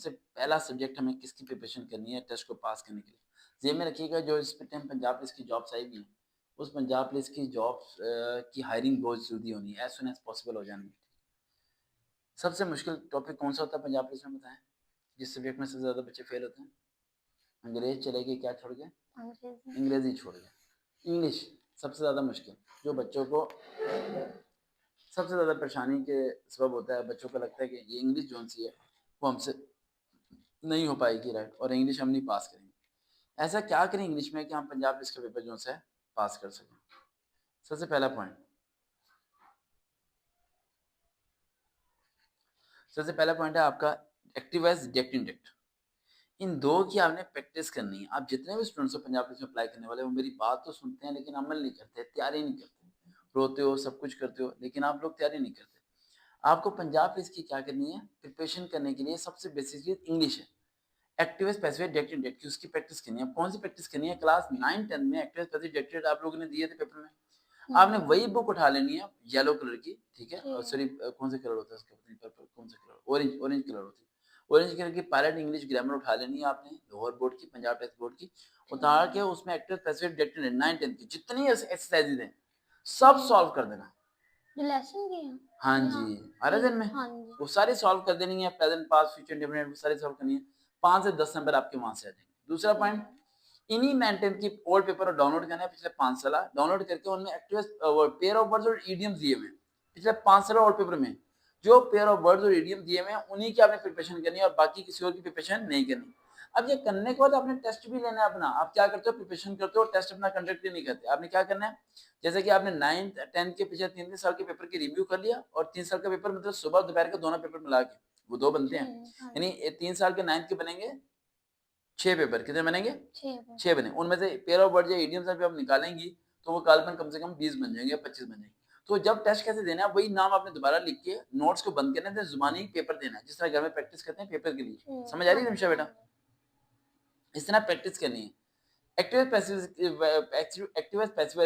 सबसे पहला सब्जेक्ट हमें किसकी प्रिपरेशन करनी है टेस्ट को पास करने के लिए। जेब में रखिएगा जो इस टाइम पंजाब पुलिस की जॉब्स आएगी हैं, उस पंजाब पुलिस की जॉब्स की हायरिंग बहुत जल्दी होनी है, एज सुन एज पॉसिबल हो जानी है। सबसे मुश्किल टॉपिक कौन सा होता है पंजाब पुलिस में बताएं, जिस सब्जेक्ट में सबसे ज़्यादा बच्चे फेल होते हैं? अंग्रेज चलेगी, क्या छोड़ के? अंग्रेजी छोड़ के। इंग्लिश सबसे ज़्यादा मुश्किल, जो बच्चों को सबसे ज़्यादा परेशानी के सबब होता है। बच्चों को लगता है कि ये इंग्लिश जोन सी है वो हमसे नहीं हो पाएगी, राइट, और इंग्लिश हम नहीं पास करेंगे। ऐसा क्या करें इंग्लिश में कि हम पंजाब पुलिस का पेपर जो है पास कर सकें? सबसे पहला पॉइंट, सबसे पहला पॉइंट है आपका एक्टिव एज डायरेक्ट इंडायरेक्ट। इन दो की आपने प्रैक्टिस करनी है। आप जितने भी स्टूडेंट्स हो पंजाब पुलिस में अप्लाई करने वाले, वो मेरी बात तो सुनते हैं लेकिन अमल नहीं करते, तैयारी नहीं करते। रोते हो, सब कुछ करते हो, लेकिन आप लोग तैयारी नहीं करते। आपको पंजाब पुलिस की क्या करनी है? प्रिपरेशन करने के लिए सबसे बेसिक चीज इंग्लिश है। एक्टिव स्पेसिफिक डायरेक्ट इंडायरेक्ट की उसकी प्रैक्टिस करनी है। कौन सी प्रैक्टिस करनी है? क्लास 9 10 में एक्टिव स्पेसिफिक डायरेक्ट आप लोगों ने दिए थे पेपर में, आपने वही बुक उठा लेनी है येलो कलर की, ठीक है, और सॉरी कौन से कलर होता है उसका, पता नहीं, पर्पल कौन सा कलर, ऑरेंज, ऑरेंज कलर होती है। ऑरेंज कलर की पायलट इंग्लिश ग्रामर उठा लेनी है आपने, लाहौर बोर्ड की, पंजाब टेस्ट बोर्ड की। उतार के उसमें एक्टिव स्पेसिफिक डायरेक्ट 9 10 की जितनी एक्सरसाइजेज हैं सब सॉल्व कर देना। जो लेसन की है। हाँ जी, आ रहा दिन में हाँ जी। वो सारी सॉल्व कर देनी है, प्रेजेंट पास्ट फ्यूचर इंडेफिनिट वो सारी सॉल्व करनी है। 5 से 10 नंबर आपके वहां से आ जाएंगे। दूसरा पॉइंट, इन्हीं मेंटेन की ओल्ड पेपर डाउनलोड करना है पिछले 5 साल, डाउनलोड करके उनमें एक्टिव पेयर ऑफ वर्ड्स और इडियम्स दिए हुए हैं पिछले 5 साल ओल्ड पेपर में। जो पेयर ऑफ वर्ड्स और इडियम दिए हुए हैं उन्हीं की आपने प्रिपरेशन करनी है और बाकी किसी और की प्रिपरेशन नहीं करनी। अब ये करने के बाद आपने टेस्ट भी लेना है अपना। आप क्या करते हो? प्रिपरेशन करते हो, टेस्ट अपना कंडक्ट नहीं करते। आपने क्या करना है, जैसे कि आपने 9th 10th के पिछले 3 साल के पेपर की रिव्यू कर लिया, और 3 साल का पेपर मतलब सुबह दोपहर के दोनों पेपर मिला के वो 2 बनते हैं, यानी 3 साल के 9th के बनेंगे 6 पेपर। कितने बनेंगे? 6 बने। उनमें से पेयर ऑफ वर्ड्स या इडियम्स जब आप निकालेंगी तो वो काल्पनिक कम से कम 20 बन जाएंगे या 25 बन जाएंगे। तो जब टेस्ट कैसे देना है, वही नाम आपने दोबारा लिख के नोट्स को बंद करना है, जुबानी पेपर देना है, जिस तरह घर में प्रैक्टिस करते हैं पेपर के लिए। समझ आ रही है निमिषा बेटा? इस तरह प्रैक्टिस करनी है। एक्टिव पैसिव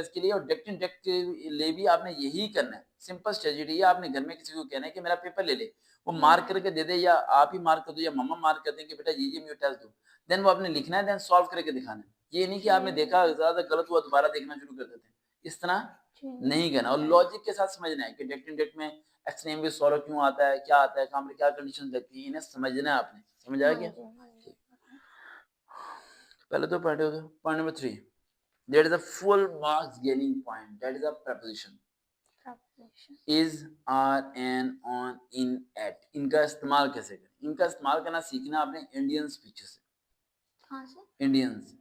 के लिए और डायरेक्ट इंडायरेक्ट के लिए भी आपने यही करना है। सिंपल स्ट्रेटजी है। आपने घर में किसी को कहना है कि मेरा पेपर ले ले, वो मार्क करके दे दे, या आप ही मार्क कर दो, या मम्मा मार्क कर दें कि बेटा ये मुझे टेस्ट दो। देन वो आपने लिखना है, देन सॉल्व करके दिखाना है। ये नहीं कि आपने देखा ज्यादा गलत हुआ दोबारा देखना शुरू कर देते हैं, इस तरह नहीं करना। और लॉजिक के साथ समझना है कि डायरेक्ट इंडायरेक्ट में एक्सट्रीम भी सॉल्व क्यों आता है, क्या आता है, कहाँ पर क्या कंडीशन लगती है, इन्हें समझना है आपने। समझ आया क्या? पहले तो पॉइंट हो गया। Point number 3, there is a full marks gaining point, that is a preposition, is, are, an, on, in, at। इनका इस्तेमाल कैसे करें? इनका इस्तेमाल करना सीखना आपने इंडियन स्पीचेस से। कहाँ से? इंडियंस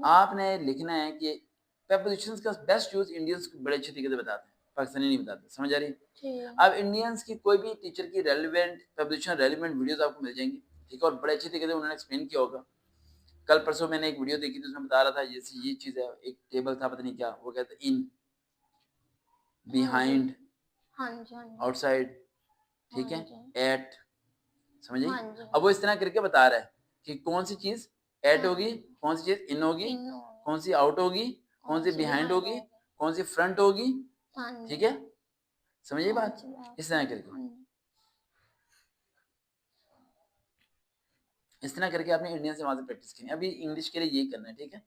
आपने लिखना है कि prepositions का बेस्ट यूज इंडियंस बड़े अच्छे तरीके से बताते हैं, पाकिस्तानी नहीं बताते। समझ आ रही है? अब इंडियंस की कोई भी टीचर की रेलिवेंट preposition रेलिवेंट वीडियोस आपको मिल जाएंगी, ठीक है, और बड़े अच्छे तरीके से उन्होंने एक्सप्लेन किया होगा। कल परसों मैंने एक वीडियो देखी थी, उसमें बता रहा था जैसे ये चीज है, एक टेबल था पता नहीं क्या, वो कहते इन, बिहाइंड, आउटसाइड, ठीक है, एट। समझ आई? अब वो इस तरह करके बता रहा है कि कौन सी चीज एट होगी, कौन सी चीज इन होगी, कौन सी आउट होगी, कौन सी बिहाइंड होगी, कौन सी फ्रंट होगी, ठीक है। समझिए बात? इस तरह करके, इस तरह करके आपने इंडियन से वहां से प्रैक्टिस करनी है। अभी इंग्लिश के लिए यही करना है, ठीक है।